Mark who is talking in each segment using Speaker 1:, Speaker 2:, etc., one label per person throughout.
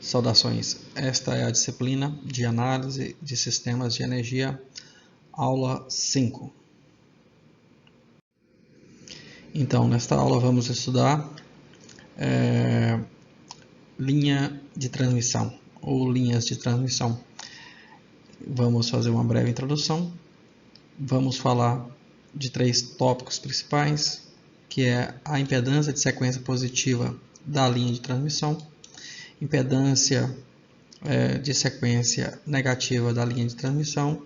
Speaker 1: Saudações, esta é a disciplina de análise de sistemas de energia, aula 5. Então, nesta aula vamos estudar linha de transmissão ou linhas de transmissão. Vamos fazer uma breve introdução, vamos falar de 3 tópicos principais, que é a impedância de sequência positiva da linha de transmissão, impedância de sequência negativa da linha de transmissão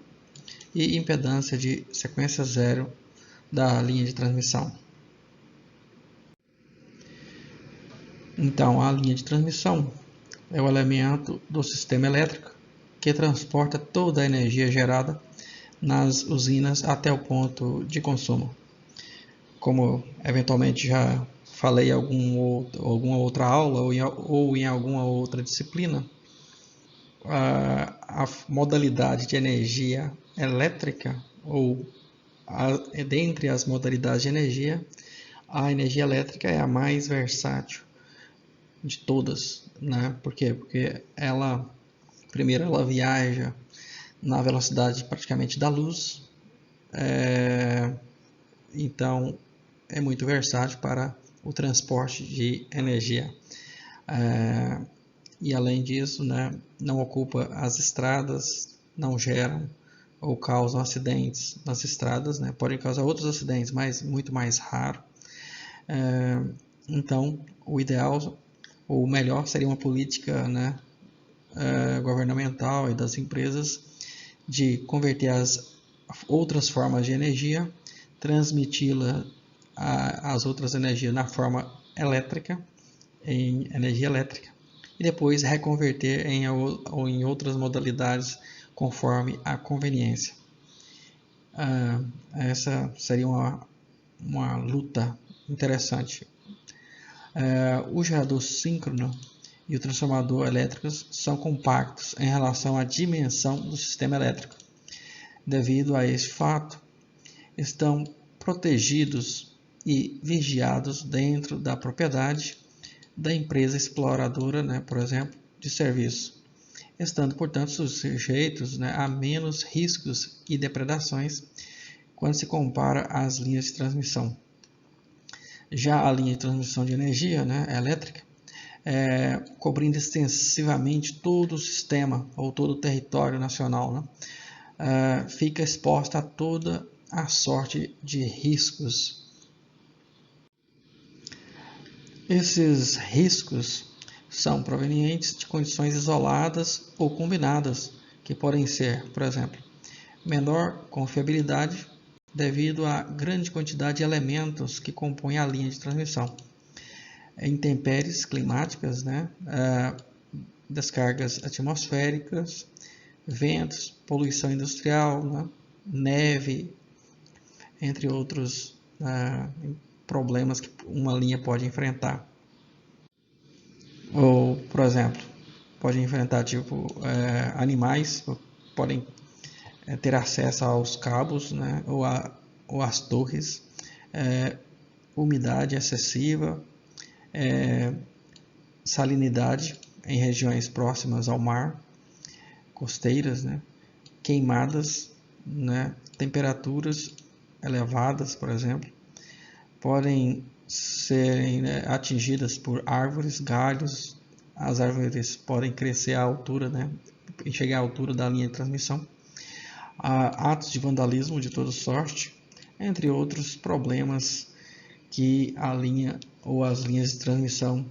Speaker 1: e impedância de sequência zero da linha de transmissão. Então, a linha de transmissão é o elemento do sistema elétrico que transporta toda a energia gerada nas usinas até o ponto de consumo. Como eventualmente já falei em alguma outra aula ou em alguma outra disciplina, a modalidade de energia elétrica, ou dentre as modalidades de energia, a energia elétrica é a mais versátil de todas, né? Por quê? Porque ela viaja na velocidade praticamente da luz, então é muito versátil para o transporte de energia. E além disso, né, não ocupa as estradas, não geram ou causam acidentes nas estradas, né? Podem causar outros acidentes, mas muito mais raro. Então, o ideal ou o melhor seria uma política, né, governamental e das empresas de converter as outras formas de energia, transmiti-la as outras energias na forma elétrica, em energia elétrica, e depois reconverter em outras modalidades conforme a conveniência. Essa seria uma luta interessante. O gerador síncrono e o transformador elétricos são compactos em relação à dimensão do sistema elétrico. Devido a este fato, estão protegidos e vigiados dentro da propriedade da empresa exploradora, né, por exemplo, de serviço, estando, portanto, sujeitos, né, a menos riscos e depredações quando se compara às linhas de transmissão. Já a linha de transmissão de energia, né, elétrica, cobrindo extensivamente todo o sistema ou todo o território nacional, né, fica exposta a toda a sorte de riscos. Esses riscos são provenientes de condições isoladas ou combinadas, que podem ser, por exemplo, menor confiabilidade devido à grande quantidade de elementos que compõem a linha de transmissão, intempéries climáticas, né, descargas atmosféricas, ventos, poluição industrial, né, neve, entre outros problemas que uma linha pode enfrentar. Ou, por exemplo, pode enfrentar animais, podem ter acesso aos cabos, né, ou às torres, umidade excessiva, salinidade em regiões próximas ao mar, costeiras, né, queimadas, né, temperaturas elevadas, por exemplo, podem serem, né, atingidas por árvores, galhos. As árvores podem crescer à altura, né, e chegar à altura da linha de transmissão. Atos de vandalismo de toda sorte, entre outros problemas que a linha ou as linhas de transmissão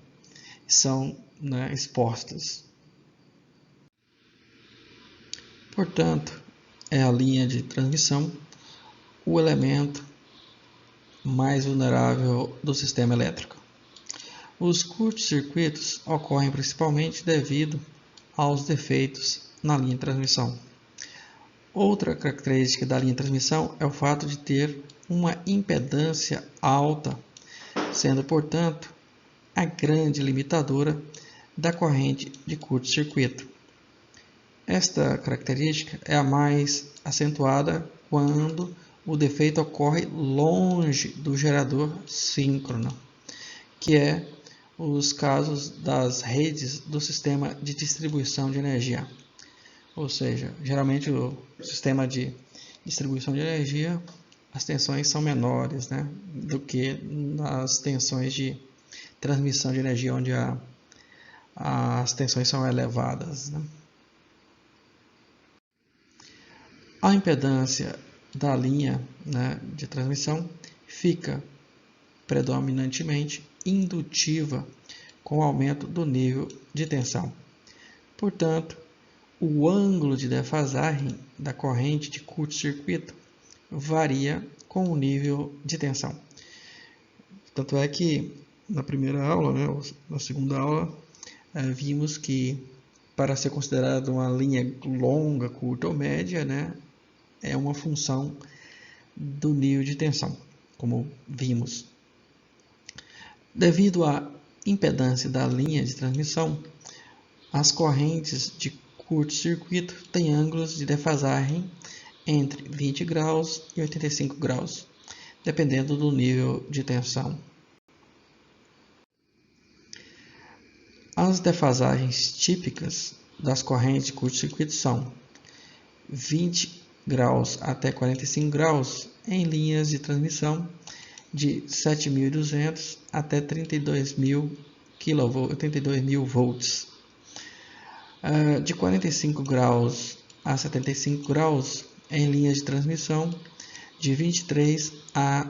Speaker 1: são, né, expostas. Portanto, é a linha de transmissão o elemento mais vulnerável do sistema elétrico. Os curtos-circuitos ocorrem principalmente devido aos defeitos na linha de transmissão. Outra característica da linha de transmissão é o fato de ter uma impedância alta, sendo, portanto, a grande limitadora da corrente de curto-circuito. Esta característica é a mais acentuada quando o defeito ocorre longe do gerador síncrono, que é os casos das redes do sistema de distribuição de energia. Ou seja, geralmente o sistema de distribuição de energia, as tensões são menores, né, do que nas tensões de transmissão de energia, onde as tensões são elevadas, né? A impedância da linha, né, de transmissão fica predominantemente indutiva com o aumento do nível de tensão. Portanto, o ângulo de defasagem da corrente de curto-circuito varia com o nível de tensão. Tanto é que na primeira aula, né, ou na segunda aula, vimos que para ser considerada uma linha longa, curta ou média, né, é uma função do nível de tensão, como vimos. Devido à impedância da linha de transmissão, as correntes de curto-circuito têm ângulos de defasagem entre 20 graus e 85 graus, dependendo do nível de tensão. As defasagens típicas das correntes de curto-circuito são 20 graus até 45 graus em linhas de transmissão de 7.200 até 32.000 volts. De 45 graus a 75 graus em linhas de transmissão de 23 a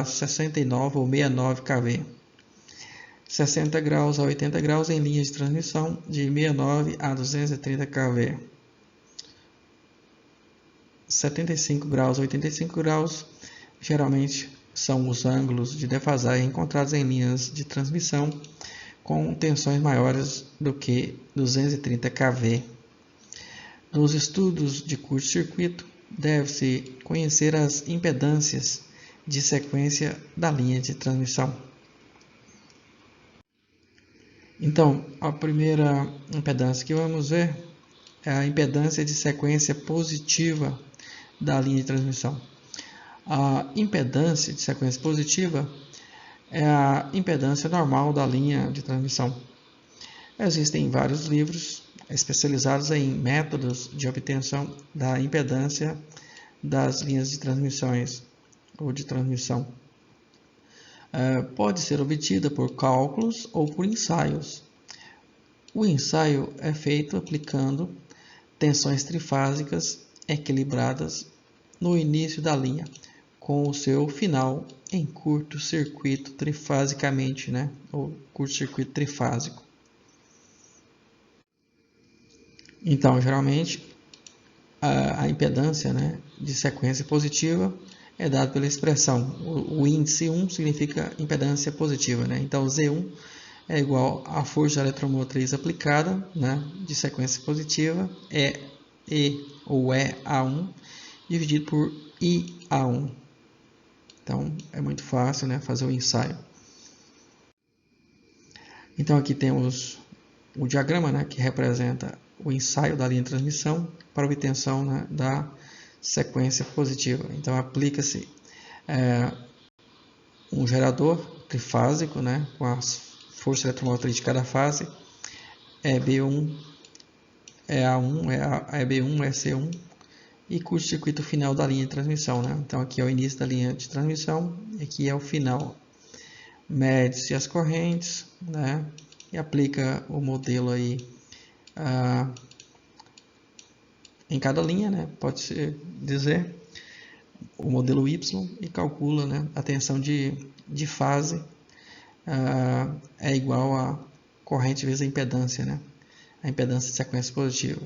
Speaker 1: 69 ou 69 kV. 60 graus a 80 graus em linhas de transmissão de 69 a 230 kV. 75 graus a 85 graus geralmente são os ângulos de defasagem encontrados em linhas de transmissão com tensões maiores do que 230 kV. Nos estudos de curto-circuito, deve-se conhecer as impedâncias de sequência da linha de transmissão. Então, a primeira impedância que vamos ver é a impedância de sequência positiva da linha de transmissão. A impedância de sequência positiva é a impedância normal da linha de transmissão. Existem vários livros especializados em métodos de obtenção da impedância das linhas de transmissões ou de transmissão. Pode ser obtida por cálculos ou por ensaios. O ensaio é feito aplicando tensões trifásicas equilibradas no início da linha, com o seu final em curto-circuito trifasicamente, né? Ou curto-circuito trifásico. Então, geralmente, a impedância, né, de sequência positiva é dada pela expressão. O índice 1 significa impedância positiva, né? Então, Z1 é igual à força eletromotriz aplicada, né, de sequência positiva, é E ou EA1, dividido por IA1. Então, é muito fácil, né, fazer o ensaio. Então, aqui temos o diagrama, né, que representa o ensaio da linha de transmissão para obtenção, né, da sequência positiva. Então, aplica-se um gerador trifásico, né, com a força eletromotriz de cada fase, EB1, EA1, EB1, EC1, e curto-circuito final da linha de transmissão, né? Então, aqui é o início da linha de transmissão, e aqui é o final. Mede-se as correntes, né? E aplica o modelo aí em cada linha, né? Pode-se dizer o modelo Y e calcula, né, a tensão de fase é igual a corrente vezes a impedância, né? A impedância de sequência positiva.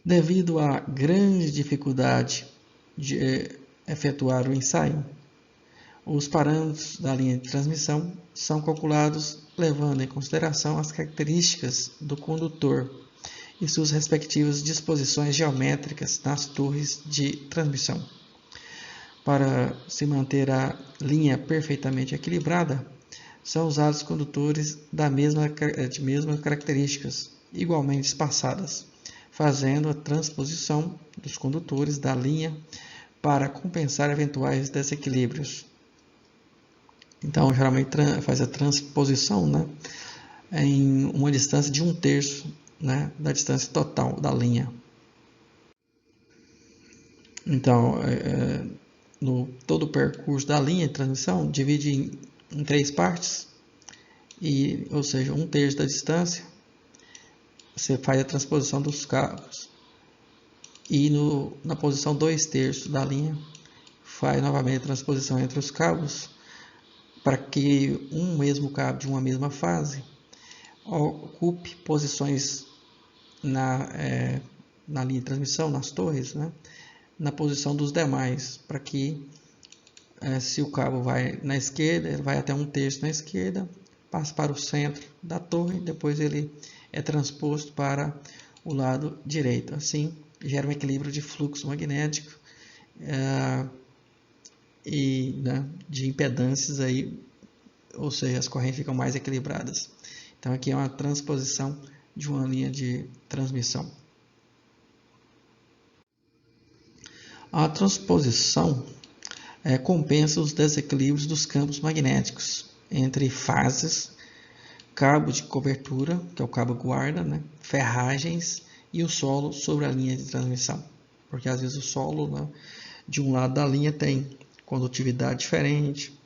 Speaker 1: Devido à grande dificuldade de efetuar o ensaio, os parâmetros da linha de transmissão são calculados levando em consideração as características do condutor e suas respectivas disposições geométricas nas torres de transmissão. Para se manter a linha perfeitamente equilibrada, são usados condutores de mesmas características, igualmente espaçadas, fazendo a transposição dos condutores da linha para compensar eventuais desequilíbrios. Então, geralmente faz a transposição, né, em uma distância de 1/3, né, da distância total da linha. Então, no todo o percurso da linha de transmissão, divide em 3 partes, ou seja, 1/3 da distância, você faz a transposição dos cabos. E na posição 2/3 da linha, faz novamente a transposição entre os cabos, para que um mesmo cabo de uma mesma fase ocupe posições na linha de transmissão, nas torres, né, na posição dos demais, para que se o cabo vai na esquerda, ele vai até 1/3 na esquerda, passa para o centro da torre, depois ele é transposto para o lado direito. Assim, gera um equilíbrio de fluxo magnético e, né, de impedâncias aí, ou seja, as correntes ficam mais equilibradas. Então aqui é uma transposição de uma linha de transmissão. A transposição compensa os desequilíbrios dos campos magnéticos entre fases, cabo de cobertura, que é o cabo guarda, né, ferragens e o solo sobre a linha de transmissão. Porque às vezes o solo, né, de um lado da linha tem condutividade diferente,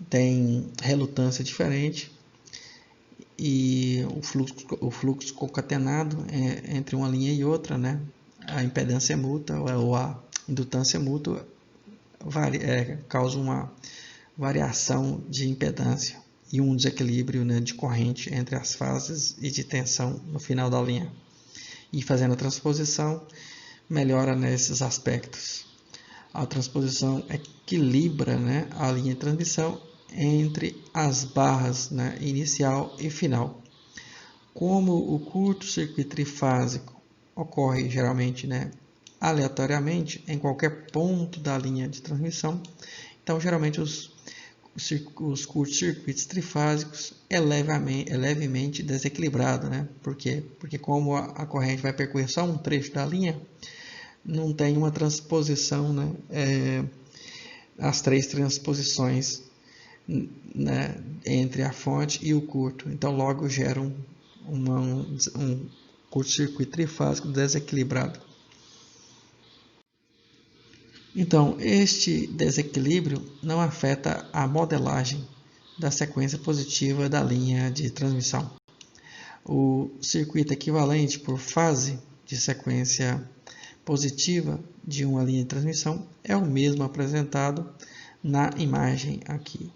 Speaker 1: tem relutância diferente, e o fluxo concatenado entre uma linha e outra, né, a impedância mútua ou a indutância mútua causa uma variação de impedância e um desequilíbrio, né, de corrente entre as fases e de tensão no final da linha. E fazendo a transposição, melhora nesses aspectos. A transposição equilibra, né, a linha de transmissão entre as barras, né, inicial e final. Como o curto-circuito trifásico ocorre geralmente, né, aleatoriamente em qualquer ponto da linha de transmissão, então geralmente os curtos-circuitos trifásicos é levemente desequilibrado, né? Por quê? Porque como a corrente vai percorrer só um trecho da linha, não tem uma transposição, né, as 3 transposições, né, entre a fonte e o curto. Então logo gera um curto-circuito trifásico desequilibrado. Então, este desequilíbrio não afeta a modelagem da sequência positiva da linha de transmissão. O circuito equivalente por fase de sequência positiva de uma linha de transmissão é o mesmo apresentado na imagem aqui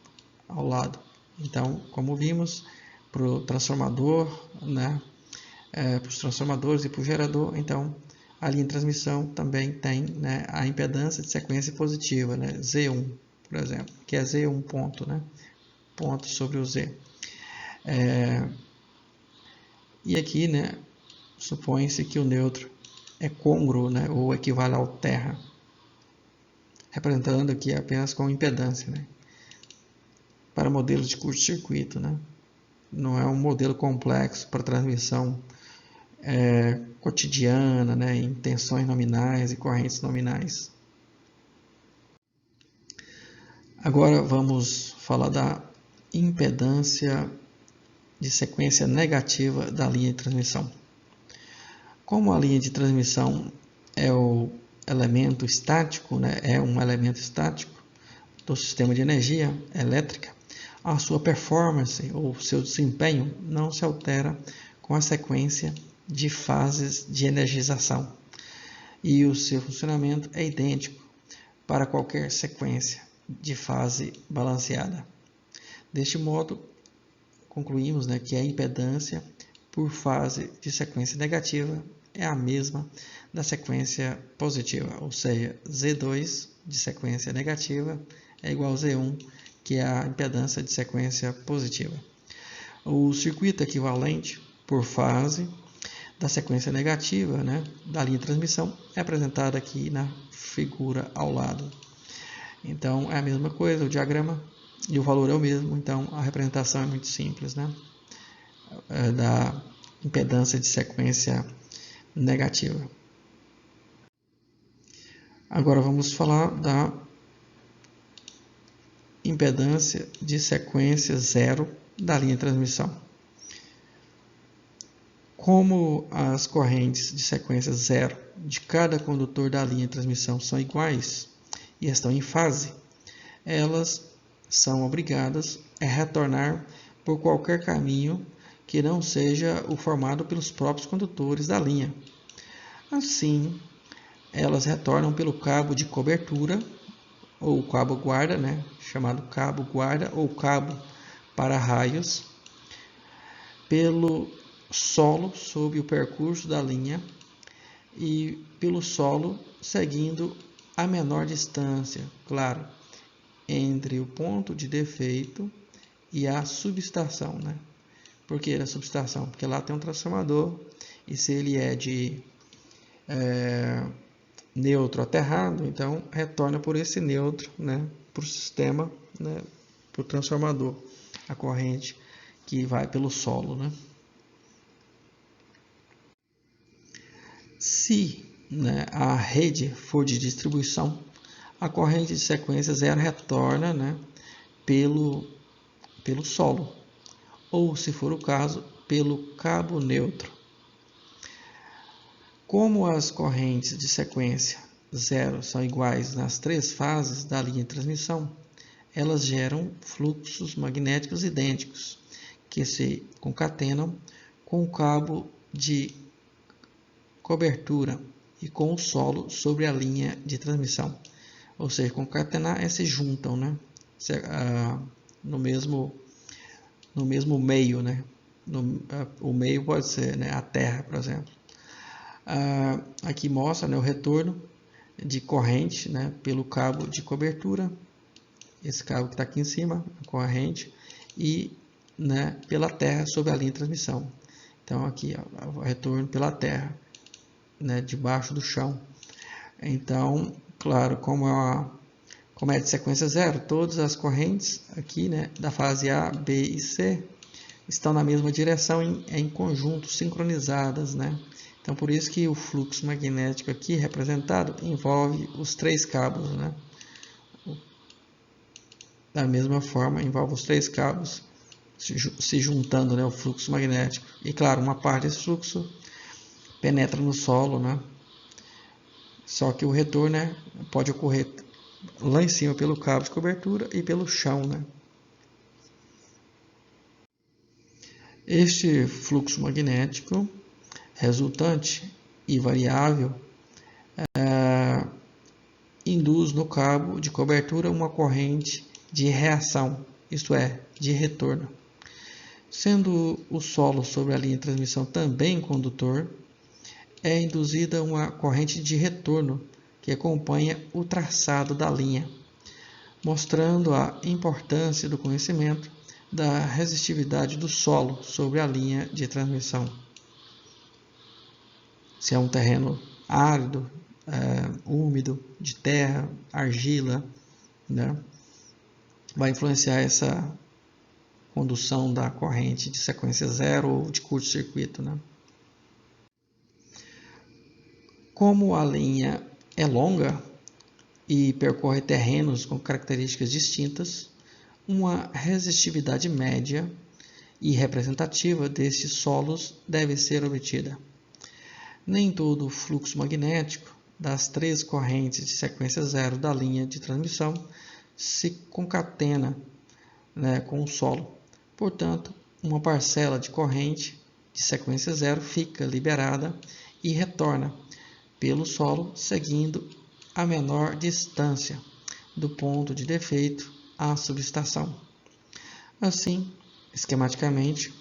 Speaker 1: ao lado. Então, como vimos, para o transformador, né, para os transformadores e para o gerador, então a linha de transmissão também tem, né, a impedância de sequência positiva, né, Z1, por exemplo, que é Z1 ponto, né, ponto sobre o Z. E aqui, né, supõe-se que o neutro é côngruo, né, ou equivale ao terra, representando aqui apenas com impedância, né, para modelos de curto-circuito, né. Não é um modelo complexo para transmissão cotidiana, né, em tensões nominais e correntes nominais. Agora vamos falar da impedância de sequência negativa da linha de transmissão. Como a linha de transmissão é o elemento estático, né, é um elemento estático do sistema de energia elétrica, a sua performance ou seu desempenho não se altera com a sequência de fases de energização, e o seu funcionamento é idêntico para qualquer sequência de fase balanceada. Deste modo, concluímos, né, que a impedância por fase de sequência negativa é a mesma da sequência positiva, ou seja, Z2 de sequência negativa é igual a Z1, que é a impedância de sequência positiva. O circuito equivalente por fase da sequência negativa, né, da linha de transmissão é apresentado aqui na figura ao lado. Então é a mesma coisa, o diagrama e o valor é o mesmo, então a representação é muito simples, né, da impedância de sequência negativa. Agora vamos falar da impedância de sequência zero da linha de transmissão. Como as correntes de sequência zero de cada condutor da linha de transmissão são iguais e estão em fase, elas são obrigadas a retornar por qualquer caminho que não seja o formado pelos próprios condutores da linha. Assim, elas retornam pelo cabo de cobertura, ou cabo guarda, chamado cabo guarda ou cabo para raios, pelo solo sob o percurso da linha e pelo solo seguindo a menor distância, claro, entre o ponto de defeito e a subestação, Por que a subestação? Porque lá tem um transformador e se ele é de neutro aterrado, então retorna por esse neutro, para o sistema, para o transformador, a corrente que vai pelo solo, Se a rede for de distribuição, a corrente de sequência zero retorna pelo solo, ou, se for o caso, pelo cabo neutro. Como as correntes de sequência zero são iguais nas três fases da linha de transmissão, elas geram fluxos magnéticos idênticos, que se concatenam com o cabo de cobertura e com o solo sobre a linha de transmissão. Ou seja, concatenar é se juntam, no mesmo meio, o meio pode ser a terra, por exemplo. Aqui mostra o retorno de corrente pelo cabo de cobertura, esse cabo que está aqui em cima, a corrente, e pela terra sobre a linha de transmissão. Então aqui o retorno pela terra, debaixo do chão. Então, claro, como é de sequência zero, todas as correntes aqui da fase A, B e C estão na mesma direção em conjunto, sincronizadas, Então, por isso que o fluxo magnético aqui representado envolve os três cabos, Da mesma forma, envolve os três cabos se juntando, o fluxo magnético. E, claro, uma parte desse fluxo penetra no solo, Só que o retorno pode ocorrer lá em cima pelo cabo de cobertura e pelo chão, Este fluxo magnético resultante e variável induz no cabo de cobertura uma corrente de reação, isto é, de retorno. Sendo o solo sobre a linha de transmissão também condutor, é induzida uma corrente de retorno que acompanha o traçado da linha, mostrando a importância do conhecimento da resistividade do solo sobre a linha de transmissão. Se é um terreno árido, úmido, de terra, argila, vai influenciar essa condução da corrente de sequência zero ou de curto-circuito, Como a linha é longa e percorre terrenos com características distintas, uma resistividade média e representativa destes solos deve ser obtida. Nem todo o fluxo magnético das três correntes de sequência zero da linha de transmissão se concatena com o solo. Portanto, uma parcela de corrente de sequência zero fica liberada e retorna pelo solo, seguindo a menor distância do ponto de defeito à subestação. Assim, esquematicamente,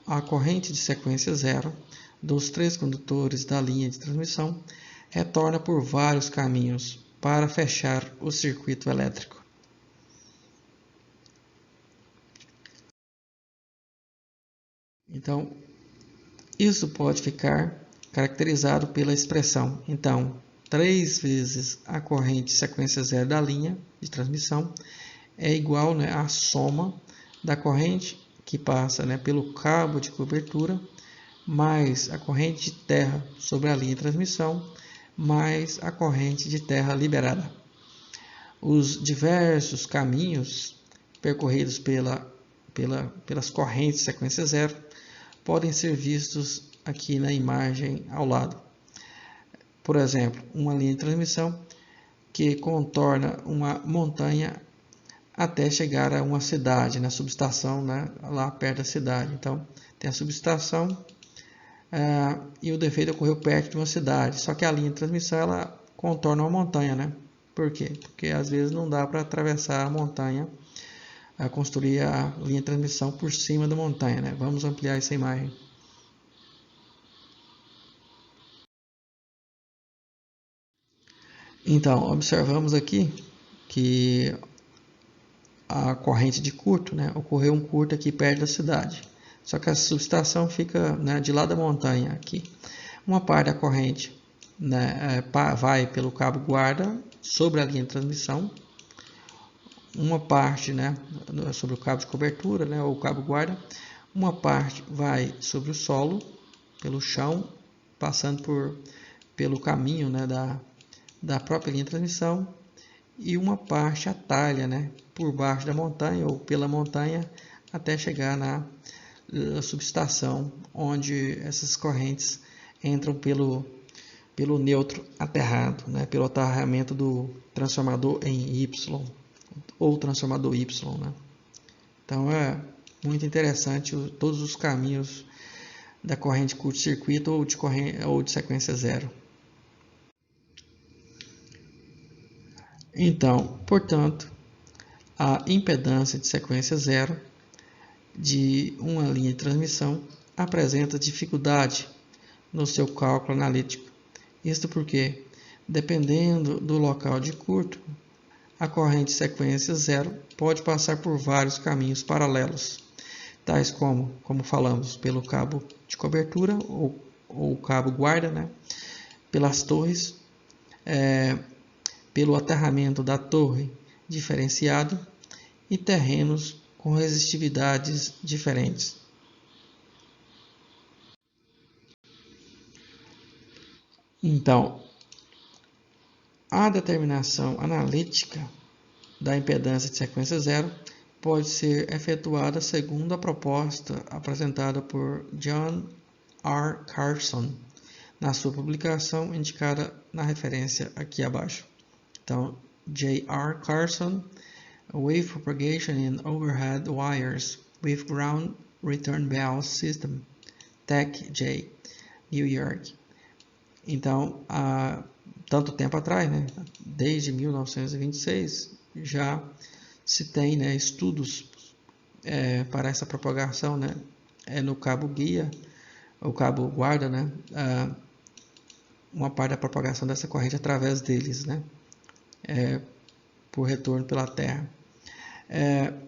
Speaker 1: a corrente de sequência zero dos três condutores da linha de transmissão retorna por vários caminhos para fechar o circuito elétrico. Então, isso pode ficar caracterizado pela expressão, então, 3 vezes a corrente sequência zero da linha de transmissão é igual à soma da corrente que passa pelo cabo de cobertura mais a corrente de terra sobre a linha de transmissão mais a corrente de terra liberada. Os diversos caminhos percorridos pelas correntes sequência zero podem ser vistos aqui na imagem ao lado. Por exemplo, uma linha de transmissão que contorna uma montanha até chegar a uma cidade, na subestação, né, lá perto da cidade. Então, tem a subestação e o defeito ocorreu perto de uma cidade. Só que a linha de transmissão ela contorna uma montanha, né? Por quê? Porque às vezes não dá para atravessar a montanha, construir a linha de transmissão por cima da montanha, né? Vamos ampliar essa imagem. Então, observamos aqui que a corrente de curto, né, ocorreu um curto aqui perto da cidade. Só que a subestação fica, né, de lá da montanha aqui. Uma parte da corrente, né, vai pelo cabo guarda sobre a linha de transmissão. Uma parte, né, sobre o cabo de cobertura, né, ou cabo guarda. Uma parte vai sobre o solo, pelo chão, passando pelo caminho, né, da própria linha de transmissão. E uma parte atalha, né, por baixo da montanha ou pela montanha até chegar na subestação, onde essas correntes entram pelo neutro aterrado, né, pelo aterramento do transformador em Y ou transformador Y, né. Então é muito interessante todos os caminhos da corrente curto-circuito ou de sequência zero. Então, portanto, a impedância de sequência zero de uma linha de transmissão apresenta dificuldade no seu cálculo analítico. Isto porque, dependendo do local de curto, a corrente sequência zero pode passar por vários caminhos paralelos, tais como falamos, pelo cabo de cobertura ou cabo guarda, né? Pelas torres, pelo aterramento da torre diferenciado e terrenos com resistividades diferentes. Então, a determinação analítica da impedância de sequência zero pode ser efetuada segundo a proposta apresentada por John R. Carson na sua publicação indicada na referência aqui abaixo. Então, J. R. Carson, Wave Propagation in Overhead Wires with Ground Return Bell System, Tech J, New York. Então, há tanto tempo atrás, né, desde 1926, já se tem, né, estudos para essa propagação, né, no cabo guia, o cabo guarda, né, uma parte da propagação dessa corrente através deles, né, por retorno pela Terra.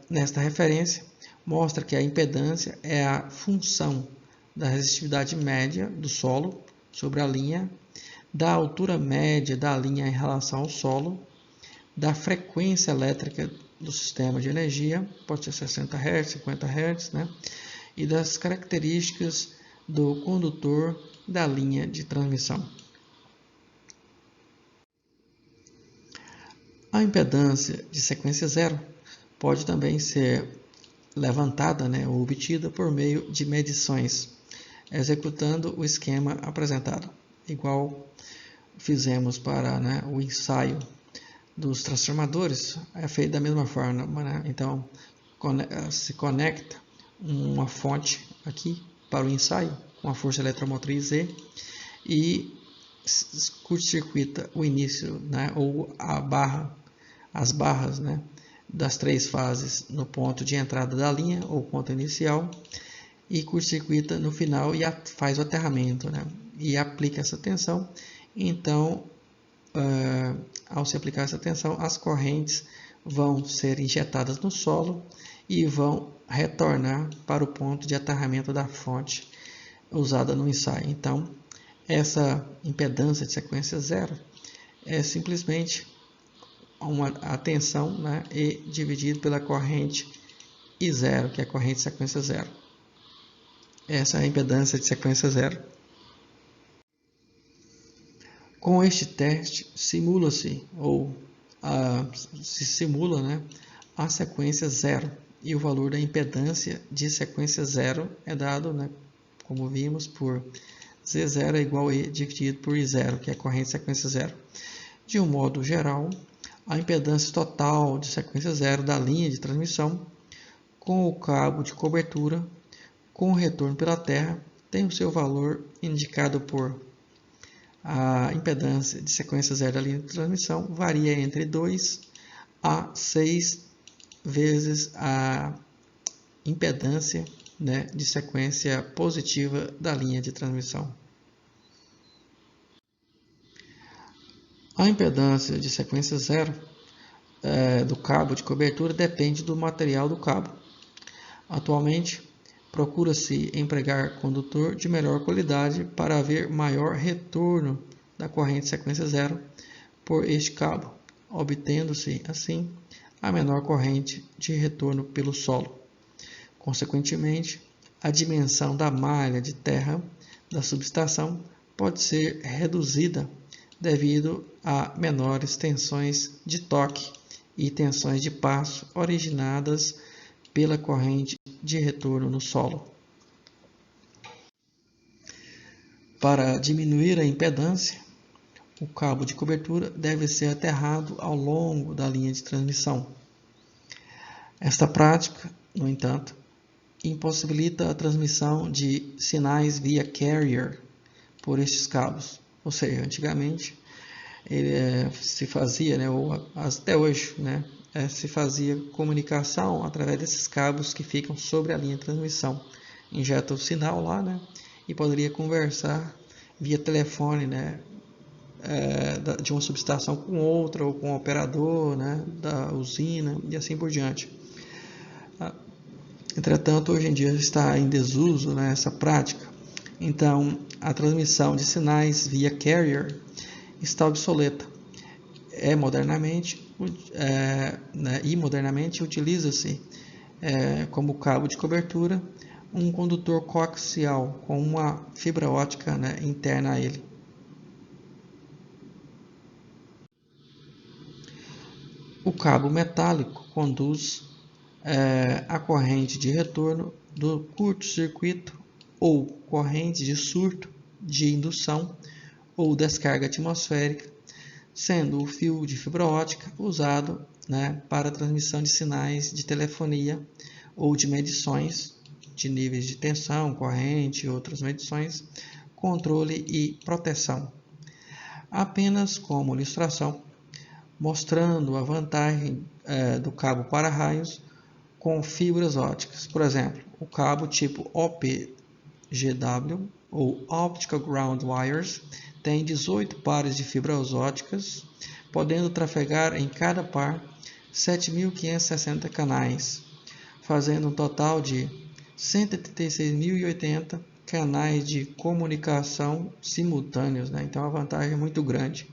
Speaker 1: Nesta referência, mostra que a impedância é a função da resistividade média do solo sobre a linha, da altura média da linha em relação ao solo, da frequência elétrica do sistema de energia, pode ser 60 Hz, 50 Hz, né? E das características do condutor da linha de transmissão. A impedância de sequência zero pode também ser levantada, né, ou obtida por meio de medições, executando o esquema apresentado, igual fizemos para, né, o ensaio dos transformadores, é feito da mesma forma, né? Então, se conecta uma fonte aqui para o ensaio, com a força eletromotriz E, e curto-circuita o início, né, ou as barras, né, das três fases no ponto de entrada da linha, ou ponto inicial, e curto-circuita no final e faz o aterramento, né, e aplica essa tensão. Então, ao se aplicar essa tensão, as correntes vão ser injetadas no solo e vão retornar para o ponto de aterramento da fonte usada no ensaio. Então, essa impedância de sequência zero é simplesmente a tensão, né, E dividido pela corrente I0, que é a corrente de sequência zero. Essa é a impedância de sequência zero. Com este teste, simula-se ou se simula, né, a sequência zero e o valor da impedância de sequência zero é dado, né, como vimos, por Z0 é igual a E dividido por I0, que é a corrente de sequência zero. De um modo geral, a impedância total de sequência zero da linha de transmissão com o cabo de cobertura com o retorno pela Terra tem o seu valor indicado por a impedância de sequência zero da linha de transmissão varia entre 2 a 6 vezes a impedância, né, de sequência positiva da linha de transmissão. A impedância de sequência zero do cabo de cobertura depende do material do cabo. Atualmente, procura-se empregar condutor de melhor qualidade para haver maior retorno da corrente sequência zero por este cabo, obtendo-se, assim, a menor corrente de retorno pelo solo. Consequentemente, a dimensão da malha de terra da subestação pode ser reduzida devido a menores tensões de toque e tensões de passo originadas pela corrente de retorno no solo. Para diminuir a impedância, o cabo de cobertura deve ser aterrado ao longo da linha de transmissão. Esta prática, no entanto, impossibilita a transmissão de sinais via carrier por estes cabos. Ou seja, antigamente se fazia, né, ou até hoje, né, se fazia comunicação através desses cabos que ficam sobre a linha de transmissão. Injeta o sinal lá, né, e poderia conversar via telefone, né, de uma subestação com outra, ou com o operador, né, da usina e assim por diante. Entretanto, hoje em dia está em desuso, né, essa prática. Então, a transmissão de sinais via carrier está obsoleta. Modernamente utiliza-se como cabo de cobertura um condutor coaxial com uma fibra ótica, né, interna a ele. O cabo metálico conduz a corrente de retorno do curto-circuito ou corrente de surto de indução ou descarga atmosférica, sendo o fio de fibra ótica usado, né, para a transmissão de sinais de telefonia ou de medições de níveis de tensão, corrente e outras medições, controle e proteção. Apenas como ilustração, mostrando a vantagem do cabo para-raios com fibras óticas. Por exemplo, o cabo tipo OPGW ou Optical Ground Wires tem 18 pares de fibras óticas, podendo trafegar em cada par 7.560 canais, fazendo um total de 136.080 canais de comunicação simultâneos, né? Então, a vantagem é muito grande.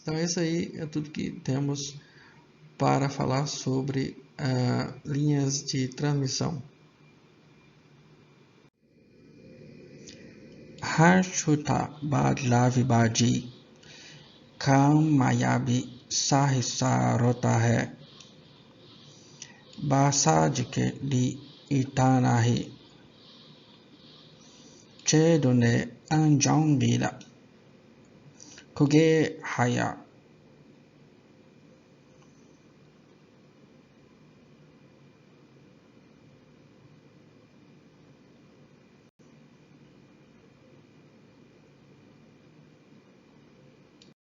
Speaker 1: Então, isso aí é tudo que temos para falar sobre linhas de transmissão. Harshuta Badlavi Baji Kam Mayabi Sahisa Rota hai Basajike Di Itanahi Chedone Anjong Bila Kuge Haya